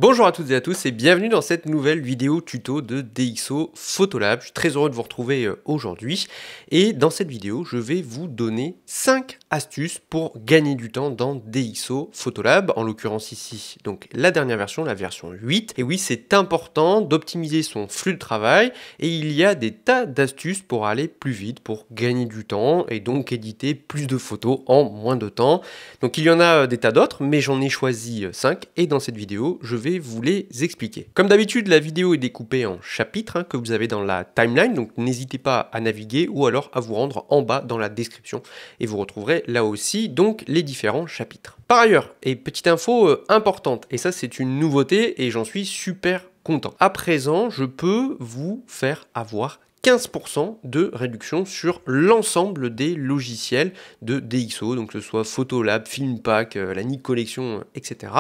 Bonjour à toutes et à tous et bienvenue dans cette nouvelle vidéo tuto de DxO Photolab. Je suis très heureux de vous retrouver aujourd'hui et dans cette vidéo, je vais vous donner 5 astuces pour gagner du temps dans DxO Photolab, en l'occurrence ici, donc la dernière version, la version 8. Et oui, c'est important d'optimiser son flux de travail et il y a des tas d'astuces pour aller plus vite, pour gagner du temps et donc éditer plus de photos en moins de temps. Donc il y en a des tas d'autres, mais j'en ai choisi 5 et dans cette vidéo, je vais vous les expliquer. Comme d'habitude, la vidéo est découpée en chapitres que vous avez dans la timeline, donc n'hésitez pas à naviguer ou alors à vous rendre en bas dans la description et vous retrouverez là aussi donc les différents chapitres. Par ailleurs, et petite info importante, et ça c'est une nouveauté et j'en suis super content. À présent, je peux vous faire avoir 15% de réduction sur l'ensemble des logiciels de DxO, donc que ce soit Photolab, Filmpack, la Nik Collection, etc.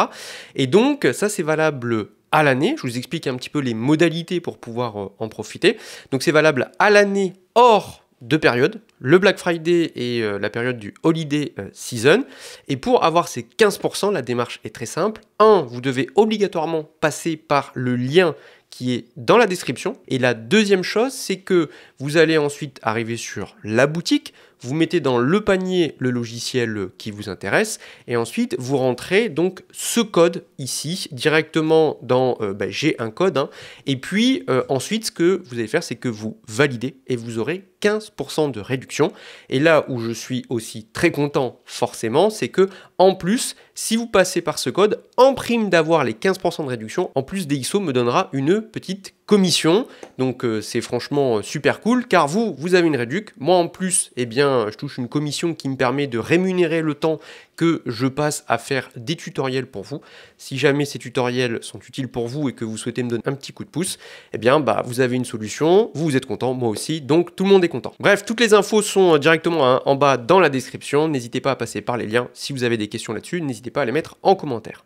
Et donc ça c'est valable à l'année. Je vous explique un petit peu les modalités pour pouvoir en profiter. Donc c'est valable à l'année hors de périodes, le Black Friday et la période du Holiday Season. Et pour avoir ces 15%, la démarche est très simple. 1, vous devez obligatoirement passer par le lien qui est dans la description. Et la deuxième chose, c'est que vous allez ensuite arriver sur la boutique, vous mettez dans le panier le logiciel qui vous intéresse et ensuite vous rentrez donc ce code ici directement dans j'ai un code et puis ensuite ce que vous allez faire, c'est que vous validez et vous aurez 15% de réduction. Et là où je suis aussi très content forcément, c'est que en plus, si vous passez par ce code, en prime d'avoir les 15% de réduction, en plus DxO me donnera une petite commission. Donc c'est franchement super cool car vous avez une réduc. Moi en plus, eh bien, je touche une commission qui me permet de rémunérer le temps que je passe à faire des tutoriels pour vous. Si jamais ces tutoriels sont utiles pour vous et que vous souhaitez me donner un petit coup de pouce, eh bien vous avez une solution, vous êtes content, moi aussi, donc tout le monde est content. Bref, toutes les infos sont directement en bas dans la description. N'hésitez pas à passer par les liens. Si vous avez des questions là-dessus, n'hésitez pas à les mettre en commentaire.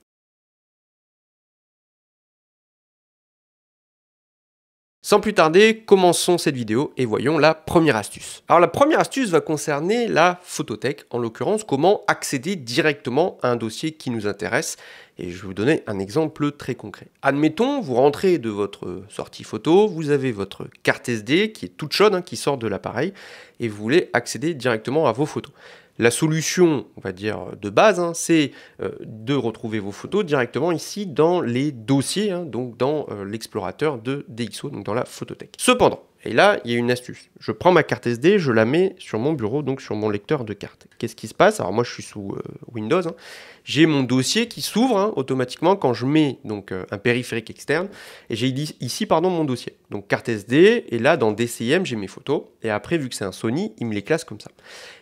Sans plus tarder, commençons cette vidéo et voyons la première astuce. Alors la première astuce va concerner la photothèque, en l'occurrence comment accéder directement à un dossier qui nous intéresse. Et je vais vous donner un exemple très concret. Admettons, vous rentrez de votre sortie photo, vous avez votre carte SD qui est toute chaude, qui sort de l'appareil, et vous voulez accéder directement à vos photos. La solution, on va dire, de base, c'est de retrouver vos photos directement ici dans les dossiers, donc dans l'explorateur de DxO, donc dans la photothèque. Cependant, et là, il y a une astuce. Je prends ma carte SD, je la mets sur mon bureau, donc sur mon lecteur de carte. Qu'est-ce qui se passe? Alors moi, je suis sous Windows. J'ai mon dossier qui s'ouvre automatiquement quand je mets donc un périphérique externe. Et j'ai ici, mon dossier. Donc carte SD, et là, dans DCIM, j'ai mes photos. Et après, vu que c'est un Sony, il me les classe comme ça.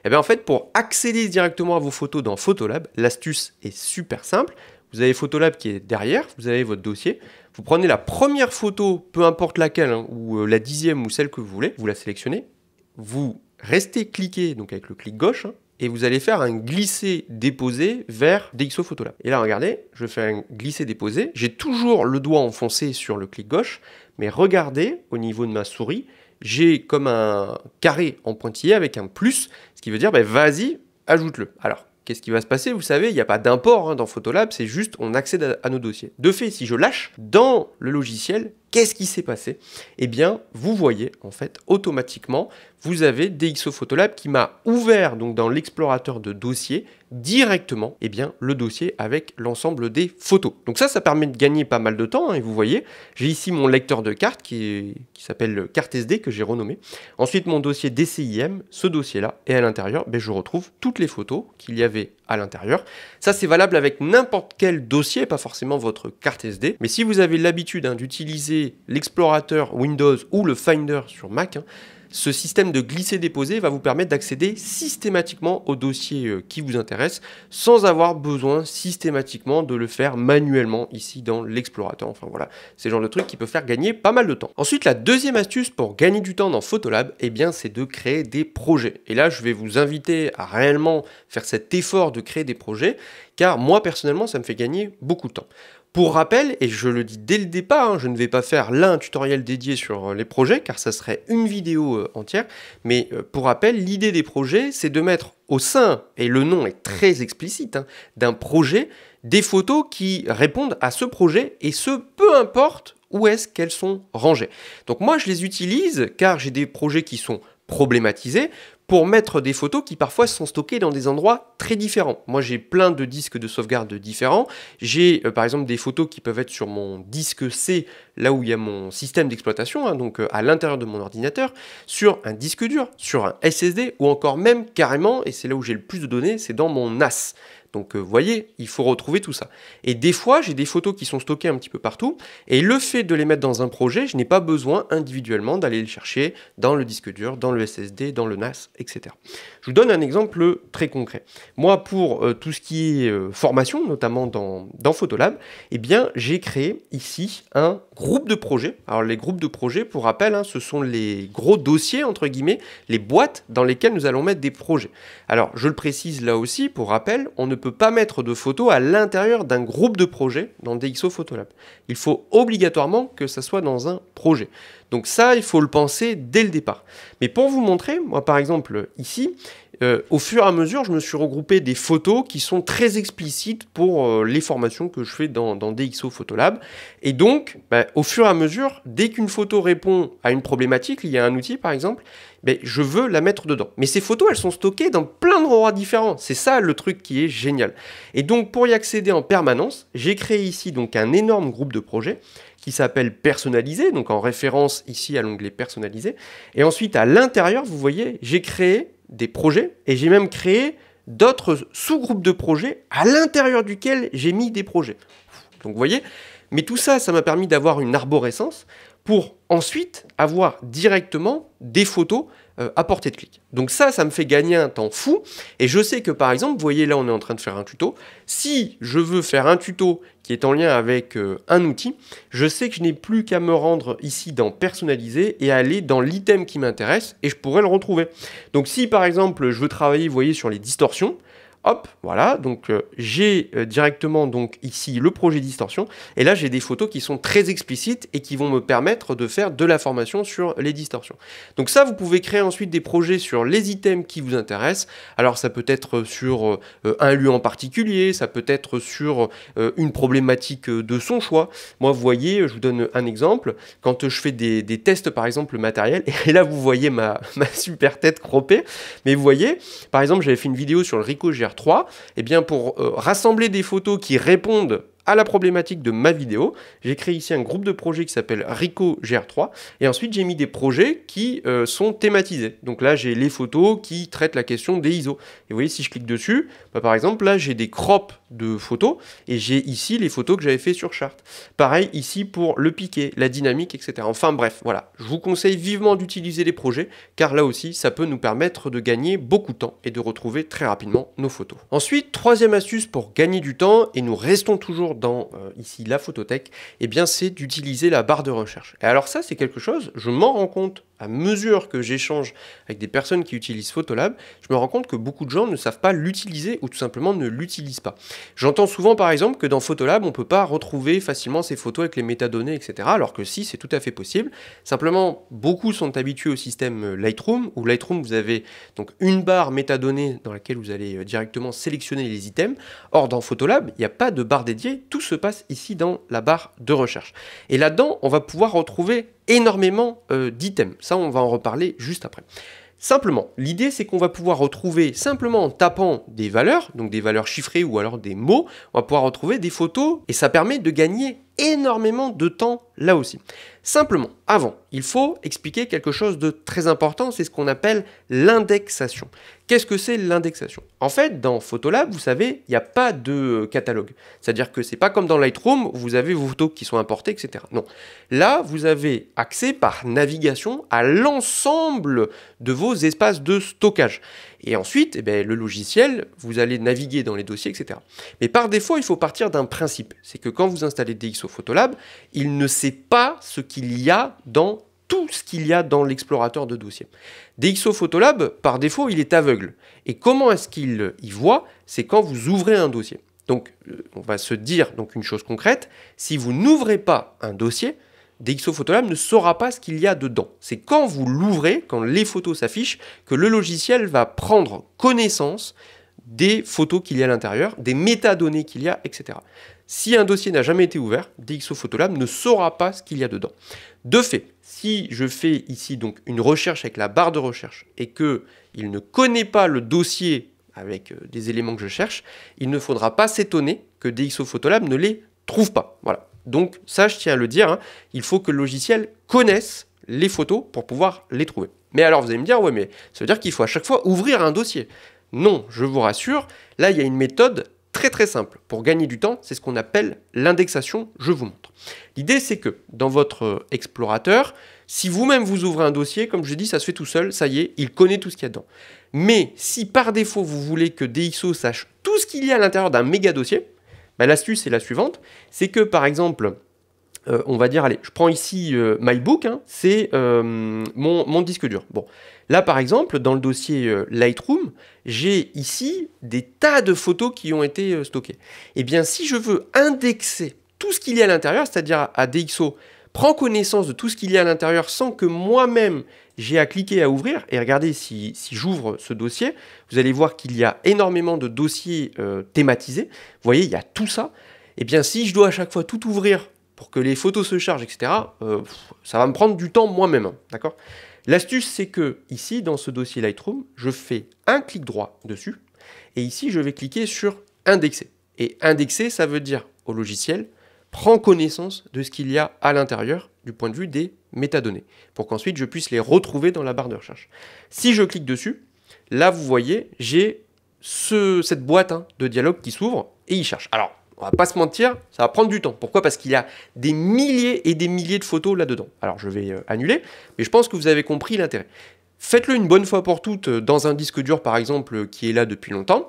Et bien en fait, pour accéder directement à vos photos dans Photolab, l'astuce est super simple. Vous avez Photolab qui est derrière, vous avez votre dossier. Vous prenez la première photo, peu importe laquelle, ou la 10e ou celle que vous voulez, vous la sélectionnez. Vous restez cliqué, donc avec le clic gauche, et vous allez faire un glisser-déposer vers DxO Photolab. Et là, regardez, je fais un glisser-déposer. J'ai toujours le doigt enfoncé sur le clic gauche, mais regardez, au niveau de ma souris, j'ai comme un carré en pointillé avec un plus, ce qui veut dire, vas-y, ajoute-le. Alors, qu'est-ce qui va se passer? Vous savez, il n'y a pas d'import dans Photolab, c'est juste on accède à nos dossiers. De fait, si je lâche dans le logiciel, qu'est-ce qui s'est passé? Eh bien, vous voyez, en fait, automatiquement, vous avez DxO Photolab qui m'a ouvert donc dans l'explorateur de dossiers directement le dossier avec l'ensemble des photos. Donc ça permet de gagner pas mal de temps et vous voyez, j'ai ici mon lecteur de carte qui s'appelle carte SD que j'ai renommé. Ensuite, mon dossier DCIM, ce dossier-là, et à l'intérieur, je retrouve toutes les photos qu'il y avait à l'intérieur. Ça, c'est valable avec n'importe quel dossier, pas forcément votre carte SD. Mais si vous avez l'habitude d'utiliser l'explorateur Windows ou le Finder sur Mac, ce système de glisser-déposer va vous permettre d'accéder systématiquement au dossier qui vous intéresse sans avoir besoin systématiquement de le faire manuellement ici dans l'explorateur. Enfin voilà, c'est le genre de truc qui peut faire gagner pas mal de temps. Ensuite, la deuxième astuce pour gagner du temps dans Photolab, c'est de créer des projets. Et là, je vais vous inviter à réellement faire cet effort de créer des projets car moi personnellement, ça me fait gagner beaucoup de temps. Pour rappel, et je le dis dès le départ, je ne vais pas faire là un tutoriel dédié sur les projets, car ça serait une vidéo entière, mais pour rappel, l'idée des projets, c'est de mettre au sein, et le nom est très explicite, d'un projet, des photos qui répondent à ce projet, et ce, peu importe où est-ce qu'elles sont rangées. Donc moi, je les utilise car j'ai des projets qui sont problématisés pour mettre des photos qui parfois sont stockées dans des endroits très différents. Moi, j'ai plein de disques de sauvegarde différents. J'ai par exemple des photos qui peuvent être sur mon disque C, là où il y a mon système d'exploitation, hein, donc à l'intérieur de mon ordinateur, sur un disque dur, sur un SSD, ou encore même carrément, et c'est là où j'ai le plus de données, c'est dans mon NAS. Donc vous voyez, il faut retrouver tout ça. Et des fois, j'ai des photos qui sont stockées un petit peu partout, et le fait de les mettre dans un projet, je n'ai pas besoin individuellement d'aller les chercher dans le disque dur, dans le SSD, dans le NAS, etc. Je vous donne un exemple très concret. Moi, pour tout ce qui est formation, notamment dans Photolab, eh bien, j'ai créé ici un groupe de projets. Alors les groupes de projets, pour rappel, hein, ce sont les gros dossiers, entre guillemets, les boîtes dans lesquelles nous allons mettre des projets. Alors, je le précise là aussi, pour rappel, on ne peut pas mettre de photos à l'intérieur d'un groupe de projets dans DxO Photolab. Il faut obligatoirement que ça soit dans un projet. Donc ça, il faut le penser dès le départ. Mais pour vous montrer, moi par exemple ici, au fur et à mesure, je me suis regroupé des photos qui sont très explicites pour les formations que je fais dans DxO Photolab. Et donc, au fur et à mesure, dès qu'une photo répond à une problématique liée à un outil par exemple, je veux la mettre dedans. Mais ces photos, elles sont stockées dans plein d'endroits différents. C'est ça le truc qui est génial. Et donc, pour y accéder en permanence, j'ai créé ici donc un énorme groupe de projets qui s'appelle personnalisé, donc en référence ici à l'onglet personnalisé. Et ensuite, à l'intérieur, vous voyez, j'ai créé des projets et j'ai même créé d'autres sous-groupes de projets à l'intérieur duquel j'ai mis des projets. Donc, vous voyez, mais tout ça, ça m'a permis d'avoir une arborescence pour ensuite avoir directement des photos à portée de clic. Donc ça me fait gagner un temps fou. Et je sais que par exemple, vous voyez là, on est en train de faire un tuto. Si je veux faire un tuto qui est en lien avec un outil, je sais que je n'ai plus qu'à me rendre ici dans personnaliser et aller dans l'item qui m'intéresse et je pourrais le retrouver. Donc si par exemple, je veux travailler, vous voyez, sur les distorsions, hop, voilà, donc j'ai directement donc ici le projet distorsion, et là j'ai des photos qui sont très explicites et qui vont me permettre de faire de la formation sur les distorsions. Donc ça, vous pouvez créer ensuite des projets sur les items qui vous intéressent. Alors ça peut être sur un lieu en particulier, ça peut être sur une problématique de son choix. Moi, vous voyez, je vous donne un exemple, quand je fais des tests par exemple matériel, et là vous voyez ma super tête croppée, mais vous voyez, par exemple, j'avais fait une vidéo sur le Ricoh GR3, et bien pour rassembler des photos qui répondent à la problématique de ma vidéo, j'ai créé ici un groupe de projets qui s'appelle Ricoh GR3, et ensuite j'ai mis des projets qui sont thématisés. Donc là j'ai les photos qui traitent la question des ISO. Et vous voyez, si je clique dessus, par exemple là j'ai des crops de photos, et j'ai ici les photos que j'avais fait sur chart. Pareil ici pour le piqué, la dynamique, etc. Enfin bref, voilà, je vous conseille vivement d'utiliser les projets, car là aussi ça peut nous permettre de gagner beaucoup de temps et de retrouver très rapidement nos photos. Ensuite, troisième astuce pour gagner du temps, et nous restons toujours dans ici la photothèque, et bien c'est d'utiliser la barre de recherche. Et alors ça, c'est quelque chose, je m'en rends compte à mesure que j'échange avec des personnes qui utilisent Photolab, je me rends compte que beaucoup de gens ne savent pas l'utiliser ou tout simplement ne l'utilisent pas. J'entends souvent par exemple que dans Photolab, on ne peut pas retrouver facilement ces photos avec les métadonnées, etc. Alors que si, c'est tout à fait possible. Simplement, beaucoup sont habitués au système Lightroom, où Lightroom, vous avez donc une barre métadonnées dans laquelle vous allez directement sélectionner les items. Or, dans Photolab, il n'y a pas de barre dédiée, tout se passe ici dans la barre de recherche. Et là-dedans, on va pouvoir retrouver énormément d'items. Ça, on va en reparler juste après. Simplement, l'idée, c'est qu'on va pouvoir retrouver, simplement en tapant des valeurs, donc des valeurs chiffrées ou alors des mots, on va pouvoir retrouver des photos, et ça permet de gagner énormément de temps là aussi. Simplement, avant, il faut expliquer quelque chose de très important, c'est ce qu'on appelle l'indexation. Qu'est-ce que c'est l'indexation? En fait, dans Photolab, vous savez, il n'y a pas de catalogue. C'est-à-dire que c'est pas comme dans Lightroom, où vous avez vos photos qui sont importées, etc. Non. Là, vous avez accès par navigation à l'ensemble de vos espaces de stockage. Et ensuite, le logiciel, vous allez naviguer dans les dossiers, etc. Mais par défaut, il faut partir d'un principe. C'est que quand vous installez DxO Photolab, il ne sait pas ce qu'il y a dans tout ce qu'il y a dans l'explorateur de dossiers. DxO Photolab, par défaut, il est aveugle. Et comment est-ce qu'il y voit? C'est quand vous ouvrez un dossier. Donc, on va se dire donc une chose concrète. Si vous n'ouvrez pas un dossier, DxO Photolab ne saura pas ce qu'il y a dedans. C'est quand vous l'ouvrez, quand les photos s'affichent, que le logiciel va prendre connaissance des photos qu'il y a à l'intérieur, des métadonnées qu'il y a, etc. Si un dossier n'a jamais été ouvert, DxO Photolab ne saura pas ce qu'il y a dedans. De fait, si je fais ici donc une recherche avec la barre de recherche et qu'il ne connaît pas le dossier avec des éléments que je cherche, il ne faudra pas s'étonner que DxO Photolab ne les trouve pas. Voilà. Donc ça, je tiens à le dire, hein, il faut que le logiciel connaisse les photos pour pouvoir les trouver. Mais alors vous allez me dire, ouais, mais ça veut dire qu'il faut à chaque fois ouvrir un dossier. Non, je vous rassure, là il y a une méthode très très simple pour gagner du temps, c'est ce qu'on appelle l'indexation, je vous montre. L'idée c'est que dans votre explorateur, si vous-même vous ouvrez un dossier, comme je dis, ça se fait tout seul, ça y est, il connaît tout ce qu'il y a dedans. Mais si par défaut vous voulez que DxO sache tout ce qu'il y a à l'intérieur d'un méga dossier, ben, l'astuce est la suivante, c'est que par exemple, on va dire, allez, je prends ici MyBook, hein, c'est mon disque dur. Bon, là par exemple, dans le dossier Lightroom, j'ai ici des tas de photos qui ont été stockées. Eh bien, si je veux indexer tout ce qu'il y a à l'intérieur, c'est-à-dire à DxO, prends connaissance de tout ce qu'il y a à l'intérieur sans que moi-même j'ai à cliquer à ouvrir, et regardez si j'ouvre ce dossier, vous allez voir qu'il y a énormément de dossiers thématisés. Vous voyez, il y a tout ça. Eh bien, si je dois à chaque fois tout ouvrir pour que les photos se chargent, etc., ça va me prendre du temps moi-même, hein, d'accord ? L'astuce, c'est que ici, dans ce dossier Lightroom, je fais un clic droit dessus, et ici, je vais cliquer sur indexer. Et indexer, ça veut dire au logiciel, prends connaissance de ce qu'il y a à l'intérieur du point de vue des métadonnées, pour qu'ensuite je puisse les retrouver dans la barre de recherche. Si je clique dessus, là, vous voyez, j'ai cette boîte de dialogue qui s'ouvre, et il cherche. Alors, on va pas se mentir, ça va prendre du temps. Pourquoi ? Parce qu'il y a des milliers et des milliers de photos là-dedans. Alors je vais annuler, mais je pense que vous avez compris l'intérêt. Faites-le une bonne fois pour toutes dans un disque dur par exemple qui est là depuis longtemps.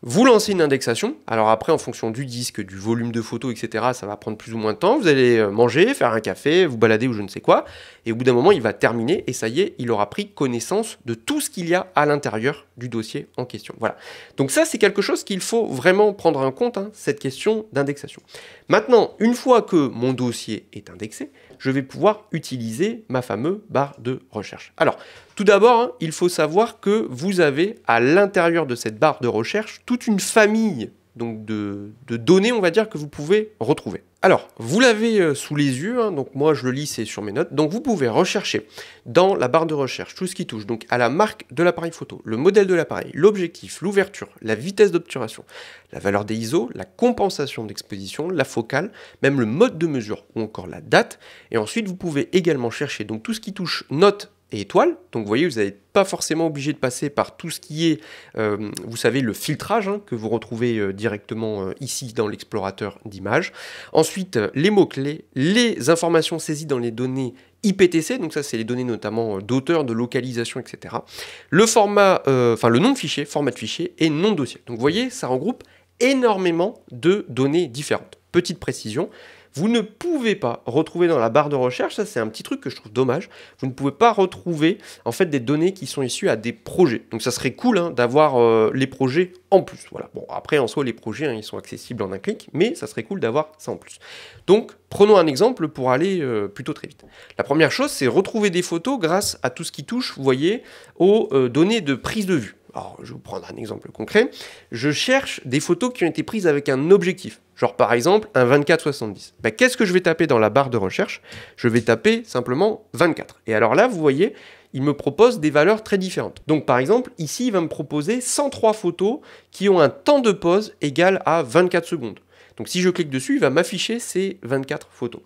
Vous lancez une indexation, alors après en fonction du disque, du volume de photos, etc., ça va prendre plus ou moins de temps, vous allez manger, faire un café, vous balader ou je ne sais quoi, et au bout d'un moment il va terminer, et ça y est, il aura pris connaissance de tout ce qu'il y a à l'intérieur du dossier en question. Voilà. Donc ça c'est quelque chose qu'il faut vraiment prendre en compte, hein, cette question d'indexation. Maintenant, une fois que mon dossier est indexé, je vais pouvoir utiliser ma fameuse barre de recherche. Alors, tout d'abord, hein, il faut savoir que vous avez à l'intérieur de cette barre de recherche toute une famille donc de données, on va dire, que vous pouvez retrouver. Alors, vous l'avez sous les yeux, hein, donc moi je le lis, c'est sur mes notes, donc vous pouvez rechercher dans la barre de recherche tout ce qui touche donc à la marque de l'appareil photo, le modèle de l'appareil, l'objectif, l'ouverture, la vitesse d'obturation, la valeur des ISO, la compensation d'exposition, la focale, même le mode de mesure ou encore la date, et ensuite vous pouvez également chercher donc tout ce qui touche notes et étoiles, donc vous voyez, vous n'êtes pas forcément obligé de passer par tout ce qui est, vous savez, le filtrage hein, que vous retrouvez directement ici dans l'explorateur d'images. Ensuite, les mots-clés, les informations saisies dans les données IPTC, donc ça c'est les données notamment d'auteur, de localisation, etc. Le format, le nom de fichier, format de fichier et nom de dossier. Donc vous voyez, ça regroupe énormément de données différentes. Petite précision, vous ne pouvez pas retrouver dans la barre de recherche, ça c'est un petit truc que je trouve dommage, vous ne pouvez pas retrouver en fait des données qui sont issues à des projets. Donc ça serait cool hein, d'avoir les projets en plus. Voilà. Bon, après en soi les projets hein, ils sont accessibles en un clic, mais ça serait cool d'avoir ça en plus. Donc prenons un exemple pour aller plutôt très vite. La première chose c'est retrouver des photos grâce à tout ce qui touche, vous voyez, aux données de prise de vue. Alors, je vais vous prendre un exemple concret. Je cherche des photos qui ont été prises avec un objectif. Genre, par exemple, un 24-70. Ben, qu'est-ce que je vais taper dans la barre de recherche ? Je vais taper simplement 24. Et alors là, vous voyez, il me propose des valeurs très différentes. Donc, par exemple, ici, il va me proposer 103 photos qui ont un temps de pause égal à 24 secondes. Donc, si je clique dessus, il va m'afficher ces 24 photos.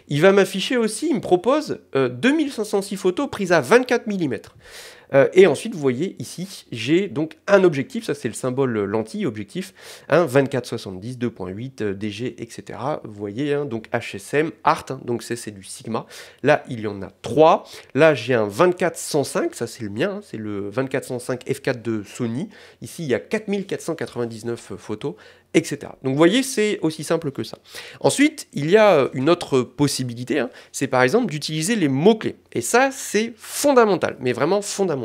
Il va m'afficher aussi, il me propose 2506 photos prises à 24 mm. Et ensuite, vous voyez ici, j'ai donc un objectif, ça c'est le symbole lentille, objectif, un 24-70, 2.8, DG, etc. Vous voyez, hein, donc HSM, Art, hein, donc c'est du Sigma. Là, il y en a 3. Là, j'ai un 24-105, ça c'est le mien, hein, c'est le 24-105 f4 de Sony. Ici, il y a 4499 photos, etc. Donc vous voyez, c'est aussi simple que ça. Ensuite, il y a une autre possibilité, hein, c'est par exemple d'utiliser les mots-clés. Et ça, c'est fondamental, mais vraiment fondamental.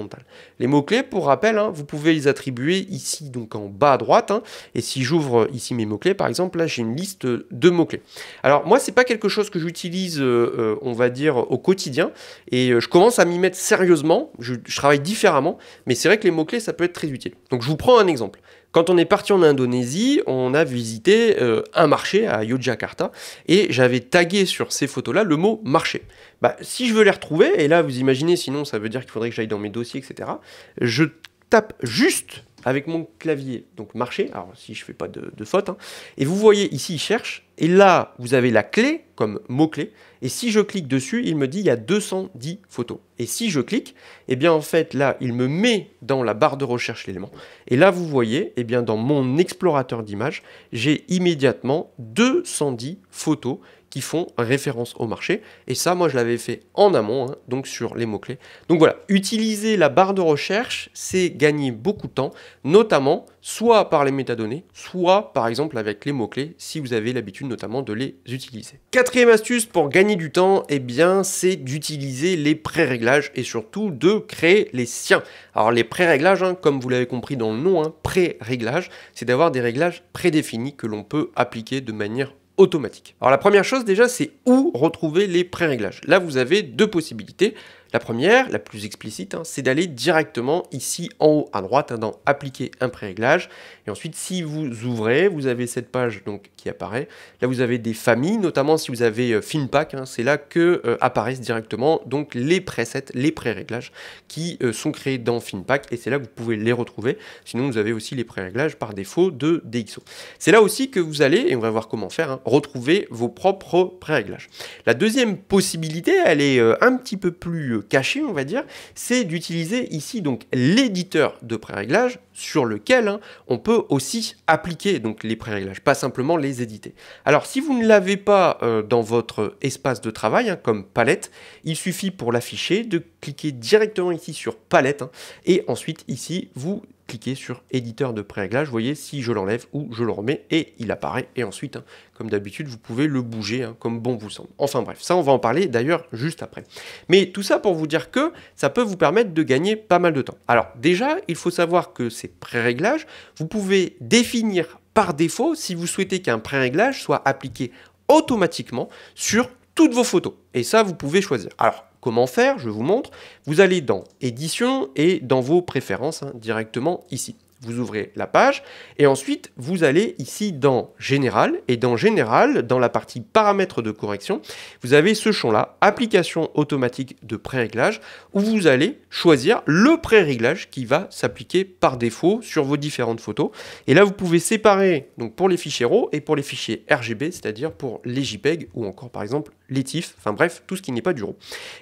Les mots-clés, pour rappel, hein, vous pouvez les attribuer ici, donc en bas à droite. Hein, et si j'ouvre ici mes mots-clés, par exemple, là, j'ai une liste de mots-clés. Alors moi, c'est pas quelque chose que j'utilise, on va dire, au quotidien. Et je commence à m'y mettre sérieusement. Je travaille différemment, mais c'est vrai que les mots-clés, ça peut être très utile. Donc je vous prends un exemple. Quand on est parti en Indonésie, on a visité un marché à Yogyakarta et j'avais tagué sur ces photos-là le mot marché. Bah, si je veux les retrouver, et là vous imaginez, sinon ça veut dire qu'il faudrait que j'aille dans mes dossiers, etc. Je tape juste avec mon clavier, donc marché, alors si je fais pas de faute, hein, et vous voyez ici il cherche, et là vous avez la clé comme mot-clé, et si je clique dessus, il me dit il y a 210 photos. Et si je clique, eh bien en fait là il me met dans la barre de recherche l'élément, et là vous voyez, eh bien dans mon explorateur d'images, j'ai immédiatement 210 photos qui font référence au marché. Et ça, moi, je l'avais fait en amont, hein, donc sur les mots-clés. Donc voilà, utiliser la barre de recherche, c'est gagner beaucoup de temps, notamment soit par les métadonnées, soit par exemple avec les mots-clés, si vous avez l'habitude notamment de les utiliser. Quatrième astuce pour gagner du temps, eh bien, c'est d'utiliser les pré-réglages et surtout de créer les siens. Alors les pré-réglages, hein, comme vous l'avez compris dans le nom, hein, pré-réglage, c'est d'avoir des réglages prédéfinis que l'on peut appliquer de manière automatique. Alors la première chose déjà, c'est où retrouver les pré-réglages. Là, vous avez deux possibilités. La première, la plus explicite, hein, c'est d'aller directement ici en haut à droite, hein, dans appliquer un pré-réglage. Et ensuite, si vous ouvrez, vous avez cette page donc, qui apparaît. Là, vous avez des familles, notamment si vous avez Filmpack, hein, c'est là que apparaissent directement donc, les presets, les pré-réglages qui sont créés dans Filmpack. Et c'est là que vous pouvez les retrouver. Sinon, vous avez aussi les pré-réglages par défaut de DxO. C'est là aussi que vous allez, et on va voir comment faire, hein, retrouver vos propres pré-réglages. La deuxième possibilité, elle est un petit peu plus caché, on va dire, c'est d'utiliser ici donc l'éditeur de pré-réglage sur lequel hein, on peut aussi appliquer donc les pré-réglages, pas simplement les éditer. Alors si vous ne l'avez pas dans votre espace de travail hein, comme palette, il suffit pour l'afficher de cliquer directement ici sur palette hein, et ensuite ici vous cliquez sur éditeur de pré-réglage, vous voyez si je l'enlève ou je le remets et il apparaît et ensuite hein, comme d'habitude vous pouvez le bouger hein, comme bon vous semble. Enfin bref, ça on va en parler d'ailleurs juste après. Mais tout ça pour vous dire que ça peut vous permettre de gagner pas mal de temps. Alors déjà il faut savoir que ces pré-réglages, vous pouvez définir par défaut si vous souhaitez qu'un pré-réglage soit appliqué automatiquement sur toutes vos photos. Et ça vous pouvez choisir. Alors comment faire? Je vous montre. Vous allez dans Édition et dans vos préférences, hein, directement ici. Vous ouvrez la page et ensuite vous allez ici dans Général et dans Général, dans la partie paramètres de correction, vous avez ce champ-là, application automatique de pré-réglage, où vous allez choisir le pré-réglage qui va s'appliquer par défaut sur vos différentes photos. Et là vous pouvez séparer donc pour les fichiers RAW et pour les fichiers RGB, c'est-à-dire pour les JPEG ou encore par exemple les TIFF, enfin bref, tout ce qui n'est pas du RAW.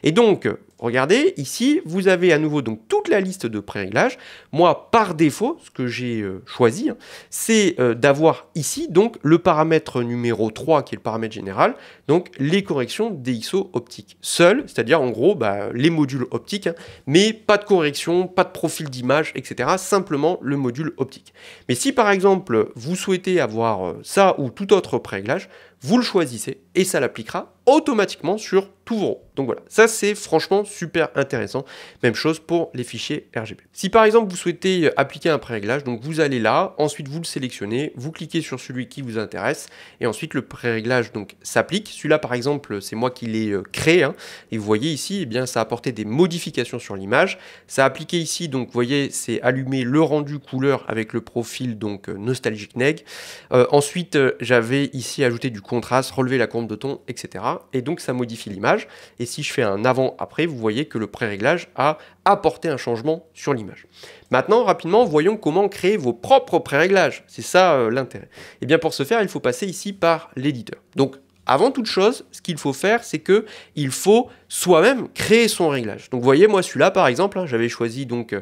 Et donc, regardez, ici, vous avez à nouveau donc toute la liste de pré-réglages. Moi, par défaut, ce que j'ai choisi, hein, c'est d'avoir ici donc le paramètre numéro 3, qui est le paramètre général, donc les corrections DxO optiques. Seules, c'est-à-dire en gros les modules optiques, hein, mais pas de correction, pas de profil d'image, etc. Simplement le module optique. Mais si par exemple, vous souhaitez avoir ça ou tout autre pré-réglage, vous le choisissez et ça l'appliquera automatiquement sur tous vos RAW. Donc voilà, ça c'est franchement super intéressant. Même chose pour les fichiers RGB. Si par exemple vous souhaitez appliquer un pré-réglage, donc vous allez là, ensuite vous le sélectionnez, vous cliquez sur celui qui vous intéresse et ensuite le pré-réglage donc s'applique. Celui-là par exemple, c'est moi qui l'ai créé hein, et vous voyez ici, eh bien ça a apporté des modifications sur l'image. Ça a appliqué ici, donc vous voyez, c'est allumer le rendu couleur avec le profil donc Nostalgic Neg. Ensuite, j'avais ici ajouté du contraste, relever la courbe de ton, etc. Et donc ça modifie l'image. Et si je fais un avant-après, vous voyez que le pré-réglage a apporté un changement sur l'image. Maintenant, rapidement, voyons comment créer vos propres pré-réglages. C'est ça l'intérêt. Et bien pour ce faire, il faut passer ici par l'éditeur. Donc avant toute chose, ce qu'il faut faire, c'est que il faut soi-même créer son réglage. Donc vous voyez, moi celui-là par exemple, hein, j'avais choisi donc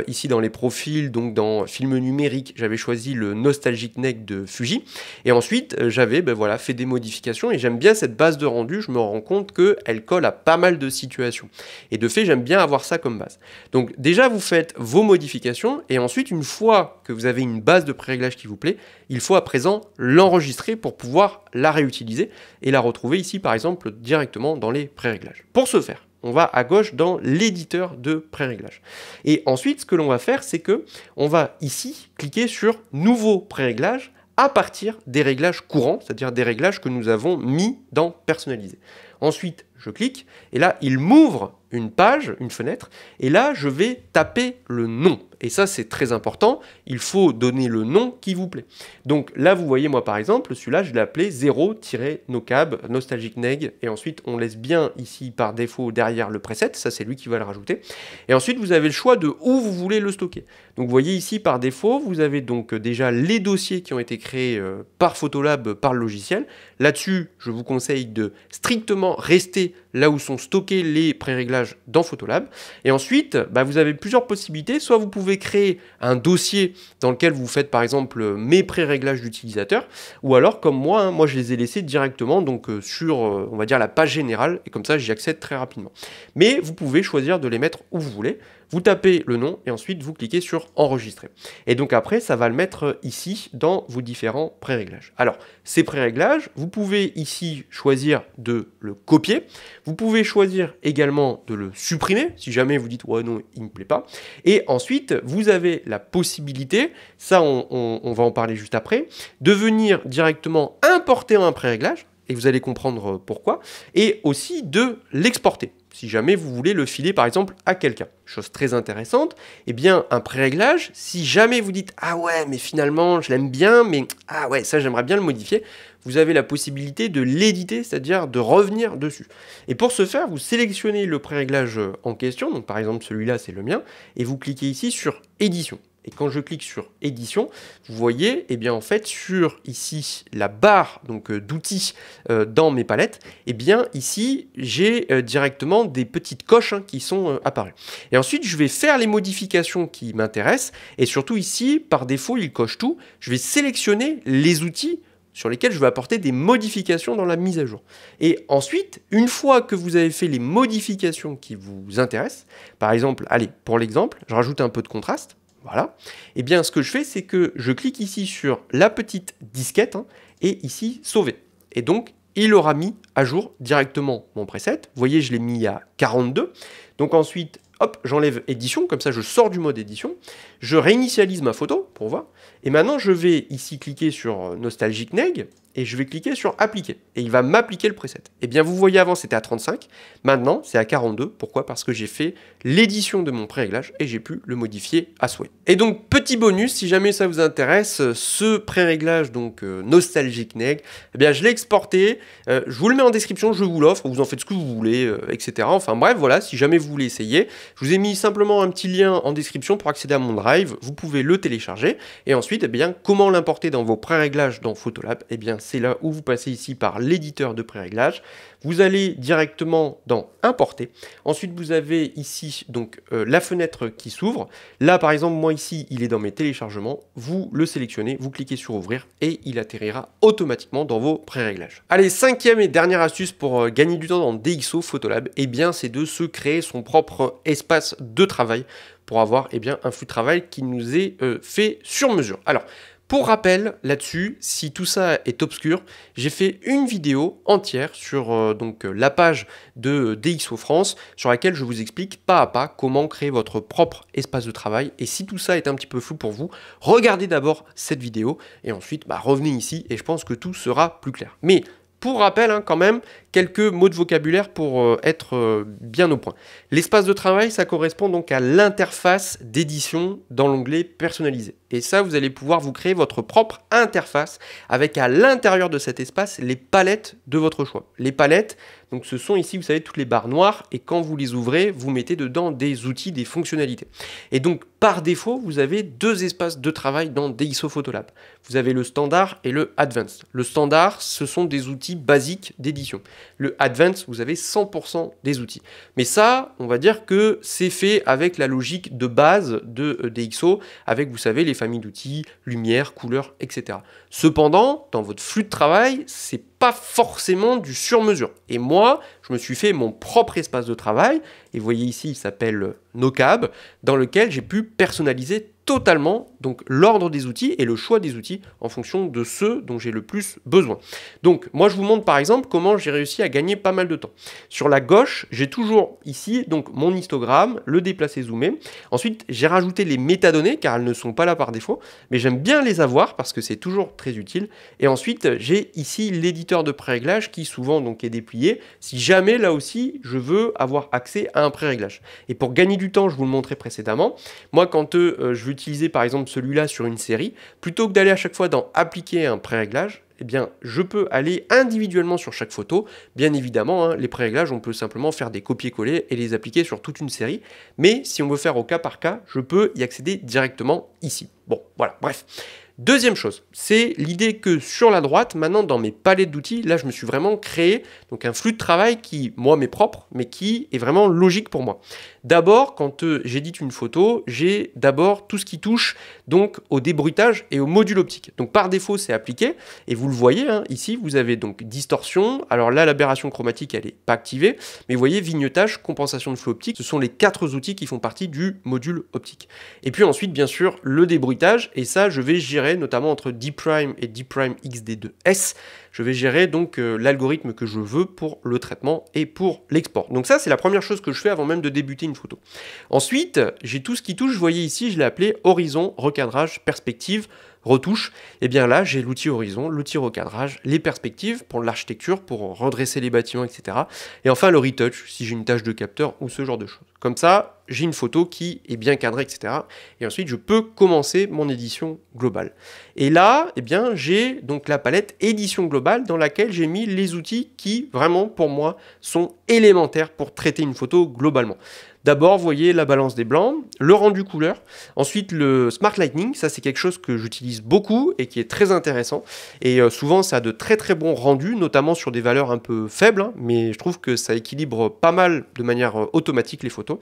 ici dans les profils, donc dans film numérique, j'avais choisi le Nostalgic Neg de Fuji. Et ensuite, j'avais voilà, fait des modifications et j'aime bien cette base de rendu, je me rends compte qu'elle colle à pas mal de situations. Et de fait, j'aime bien avoir ça comme base. Donc déjà, vous faites vos modifications et ensuite, une fois que vous avez une base de pré-réglage qui vous plaît, il faut à présent l'enregistrer pour pouvoir la réutiliser et la retrouver ici par exemple directement dans les pré-réglages. Pour ce faire, on va à gauche dans l'éditeur de pré-réglage. Et ensuite, ce que l'on va faire, c'est que on va ici cliquer sur Nouveau pré-réglage à partir des réglages courants, c'est-à-dire des réglages que nous avons mis dans Personnaliser. Ensuite, je clique, et là, il m'ouvre une page, une fenêtre, et là, je vais taper le nom. Et ça, c'est très important, il faut donner le nom qui vous plaît. Donc là, vous voyez, moi, par exemple, celui-là, je l'ai appelé 0-nocab, Nostalgic Neg, et ensuite, on laisse bien ici, par défaut, derrière le preset, ça, c'est lui qui va le rajouter. Et ensuite, vous avez le choix de où vous voulez le stocker. Donc, vous voyez ici, par défaut, vous avez donc déjà les dossiers qui ont été créés par Photolab, par le logiciel. Là-dessus, je vous conseille de strictement rester là où sont stockés les pré-réglages dans Photolab. Et ensuite, vous avez plusieurs possibilités. Soit vous pouvez créer un dossier dans lequel vous faites par exemple mes pré-réglages d'utilisateurs, ou alors comme moi, moi je les ai laissés directement donc sur, on va dire, la page générale, et comme ça j'y accède très rapidement. Mais vous pouvez choisir de les mettre où vous voulez. Vous tapez le nom et ensuite vous cliquez sur enregistrer. Et donc après, ça va le mettre ici dans vos différents pré-réglages. Alors, ces pré-réglages, vous pouvez ici choisir de le copier. Vous pouvez choisir également de le supprimer, si jamais vous dites « ouais non, il ne me plaît pas ». Et ensuite, vous avez la possibilité, ça on va en parler juste après, de venir directement importer un pré-réglage, et vous allez comprendre pourquoi, et aussi de l'exporter. Si jamais vous voulez le filer par exemple à quelqu'un. Chose très intéressante, eh bien un pré-réglage, si jamais vous dites « ah ouais, mais finalement je l'aime bien, mais ah ouais, ça j'aimerais bien le modifier », vous avez la possibilité de l'éditer, c'est-à-dire de revenir dessus. Et pour ce faire, vous sélectionnez le pré-réglage en question, donc par exemple celui-là c'est le mien, et vous cliquez ici sur « Édition ». Et quand je clique sur édition, vous voyez, eh bien en fait sur ici la barre donc d'outils dans mes palettes, eh bien ici j'ai directement des petites coches qui sont apparues. Et ensuite je vais faire les modifications qui m'intéressent, et surtout ici par défaut il coche tout. Je vais sélectionner les outils sur lesquels je vais apporter des modifications dans la mise à jour. Et ensuite, une fois que vous avez fait les modifications qui vous intéressent, par exemple, allez, pour l'exemple, je rajoute un peu de contraste. Voilà. Et bien, ce que je fais, c'est que je clique ici sur la petite disquette et ici sauver. Et donc, il aura mis à jour directement mon preset. Vous voyez, je l'ai mis à 42. Donc ensuite, hop, j'enlève édition, comme ça je sors du mode édition. Je réinitialise ma photo pour voir. Et maintenant, je vais ici cliquer sur Nostalgic Neg et je vais cliquer sur appliquer. Et il va m'appliquer le preset. Et bien, vous voyez, avant c'était à 35. Maintenant, c'est à 42. Pourquoi? Parce que j'ai fait l'édition de mon pré-réglage et j'ai pu le modifier à souhait. Et donc, petit bonus, si jamais ça vous intéresse, ce pré-réglage, donc Nostalgic Neg, eh bien, je l'ai exporté. Je vous le mets en description, je vous l'offre. Vous en faites ce que vous voulez, etc. Enfin bref, voilà, si jamais vous voulez essayer, je vous ai mis simplement un petit lien en description pour accéder à mon drive. Vous pouvez le télécharger. Et ensuite, eh bien, comment l'importer dans vos pré-réglages dans Photolab? Eh bien, c'est là où vous passez ici par l'éditeur de pré-réglage. Vous allez directement dans Importer. Ensuite, vous avez ici donc la fenêtre qui s'ouvre. Là, par exemple, moi ici, il est dans mes téléchargements. Vous le sélectionnez, vous cliquez sur Ouvrir et il atterrira automatiquement dans vos pré-réglages. Allez, cinquième et dernière astuce pour gagner du temps dans DxO Photolab, eh bien, c'est de se créer son propre espace de travail pour avoir un flux de travail qui nous est fait sur mesure. Alors, pour rappel, là-dessus, si tout ça est obscur, j'ai fait une vidéo entière sur la page de DxO France, sur laquelle je vous explique pas à pas comment créer votre propre espace de travail. Et si tout ça est un petit peu flou pour vous, regardez d'abord cette vidéo et ensuite revenez ici et je pense que tout sera plus clair. Mais pour rappel, quand même, quelques mots de vocabulaire pour être bien au point. L'espace de travail, ça correspond donc à l'interface d'édition dans l'onglet personnalisé. Et ça, vous allez pouvoir vous créer votre propre interface avec à l'intérieur de cet espace les palettes de votre choix. Les palettes, donc ce sont ici, vous savez, toutes les barres noires et quand vous les ouvrez, vous mettez dedans des outils, des fonctionnalités. Et donc, par défaut, vous avez deux espaces de travail dans DxO Photolab. Vous avez le standard et le advanced. Le standard, ce sont des outils basiques d'édition. Le advanced, vous avez 100% des outils. Mais ça, on va dire que c'est fait avec la logique de base de DxO, avec, vous savez, les familles d'outils, lumière, couleur, etc. Cependant, dans votre flux de travail, c'est pas forcément du sur-mesure. Et moi, je me suis fait mon propre espace de travail, et vous voyez ici, il s'appelle Nocab, dans lequel j'ai pu personnaliser totalement donc l'ordre des outils et le choix des outils en fonction de ceux dont j'ai le plus besoin. Donc moi je vous montre par exemple comment j'ai réussi à gagner pas mal de temps. Sur la gauche, j'ai toujours ici donc mon histogramme, le déplacé zoomé. Ensuite, j'ai rajouté les métadonnées car elles ne sont pas là par défaut, mais j'aime bien les avoir parce que c'est toujours très utile. Et ensuite, j'ai ici l'éditeur de pré-réglage qui souvent donc est déplié si jamais là aussi je veux avoir accès à un pré-réglage. Et pour gagner du temps, je vous le montrais précédemment, moi quand je veux utiliser par exemple celui-là sur une série, plutôt que d'aller à chaque fois dans appliquer un pré-réglage, eh bien, je peux aller individuellement sur chaque photo. Bien évidemment, hein, les pré-réglages, on peut simplement faire des copier-coller et les appliquer sur toute une série. Mais si on veut faire au cas par cas, je peux y accéder directement ici. Bon, voilà, bref. Deuxième chose, c'est l'idée que sur la droite, maintenant dans mes palettes d'outils, là je me suis vraiment créé donc un flux de travail qui, moi, m'est propre, mais qui est vraiment logique pour moi. D'abord, quand j'édite une photo, j'ai d'abord tout ce qui touche donc au débruitage et au module optique. Donc par défaut, c'est appliqué, et vous le voyez, hein, ici, vous avez donc distorsion. Alors là, l'aberration chromatique, elle n'est pas activée, mais vous voyez, vignettage, compensation de flux optique, ce sont les 4 outils qui font partie du module optique. Et puis ensuite, bien sûr, le débruitage, et ça, je vais gérer notamment entre D'Prime et D'Prime XD2S. Je vais gérer donc l'algorithme que je veux pour le traitement et pour l'export. Donc ça, c'est la première chose que je fais avant même de débuter une photo. Ensuite, j'ai tout ce qui touche, vous voyez ici, je l'ai appelé horizon, recadrage, perspective, retouche. Et bien là, j'ai l'outil horizon, l'outil recadrage, les perspectives pour l'architecture, pour redresser les bâtiments, etc. Et enfin, le retouch, si j'ai une tâche de capteur ou ce genre de choses. Comme ça, j'ai une photo qui est bien cadrée, etc. Et ensuite, je peux commencer mon édition globale. Et là, eh bien, j'ai donc la palette édition globale dans laquelle j'ai mis les outils qui, vraiment, pour moi, sont élémentaires pour traiter une photo globalement. D'abord, vous voyez la balance des blancs, le rendu couleur, ensuite le Smart Lighting, ça c'est quelque chose que j'utilise beaucoup et qui est très intéressant. Et souvent, ça a de très très bons rendus, notamment sur des valeurs un peu faibles, hein, mais je trouve que ça équilibre pas mal de manière automatique les photos.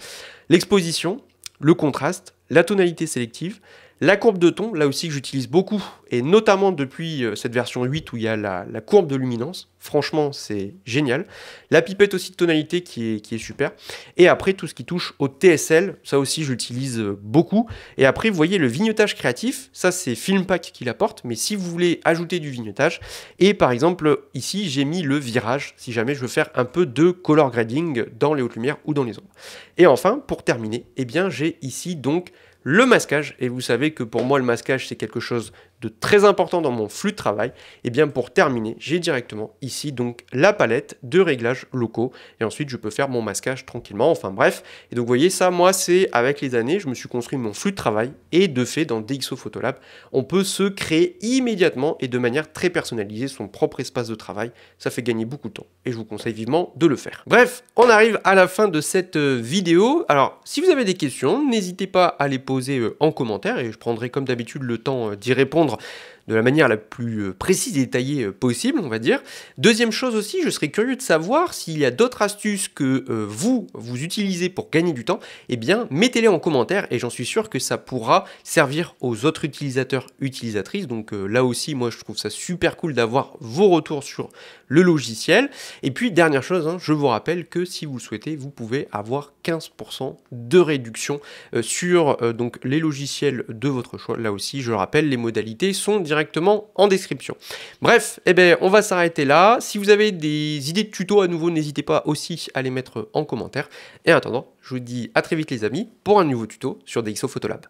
L'exposition, le contraste, la tonalité sélective, la courbe de ton, là aussi que j'utilise beaucoup, et notamment depuis cette version 8 où il y a la courbe de luminance. Franchement, c'est génial. La pipette aussi de tonalité qui est super. Et après, tout ce qui touche au TSL, ça aussi, j'utilise beaucoup. Et après, vous voyez le vignettage créatif. Ça, c'est Filmpack qui l'apporte. Mais si vous voulez ajouter du vignettage, et par exemple, ici, j'ai mis le virage, si jamais je veux faire un peu de color grading dans les hautes lumières ou dans les ombres. Et enfin, pour terminer, eh bien, j'ai ici donc le masquage, et vous savez que pour moi le masquage c'est quelque chose de très important dans mon flux de travail. Et bien pour terminer, j'ai directement ici donc la palette de réglages locaux et ensuite je peux faire mon masquage tranquillement, enfin bref. Et donc vous voyez ça, moi c'est avec les années, je me suis construit mon flux de travail et de fait dans DxO Photolab, on peut se créer immédiatement et de manière très personnalisée son propre espace de travail. Ça fait gagner beaucoup de temps et je vous conseille vivement de le faire. Bref, on arrive à la fin de cette vidéo. Alors si vous avez des questions, n'hésitez pas à les poser en commentaire et je prendrai comme d'habitude le temps d'y répondre de la manière la plus précise et détaillée possible, on va dire. Deuxième chose aussi, je serais curieux de savoir s'il y a d'autres astuces que vous utilisez pour gagner du temps, eh bien, mettez-les en commentaire et j'en suis sûr que ça pourra servir aux autres utilisateurs, utilisatrices. Donc là aussi, moi, je trouve ça super cool d'avoir vos retours sur le logiciel. Et puis, dernière chose, hein, je vous rappelle que si vous le souhaitez, vous pouvez avoir 15% de réduction sur donc les logiciels de votre choix. Là aussi, je le rappelle, les modalités sont directement en description. Bref, eh ben, on va s'arrêter là. Si vous avez des idées de tutos à nouveau, n'hésitez pas aussi à les mettre en commentaire. Et en attendant, je vous dis à très vite les amis pour un nouveau tuto sur DxO Photolab.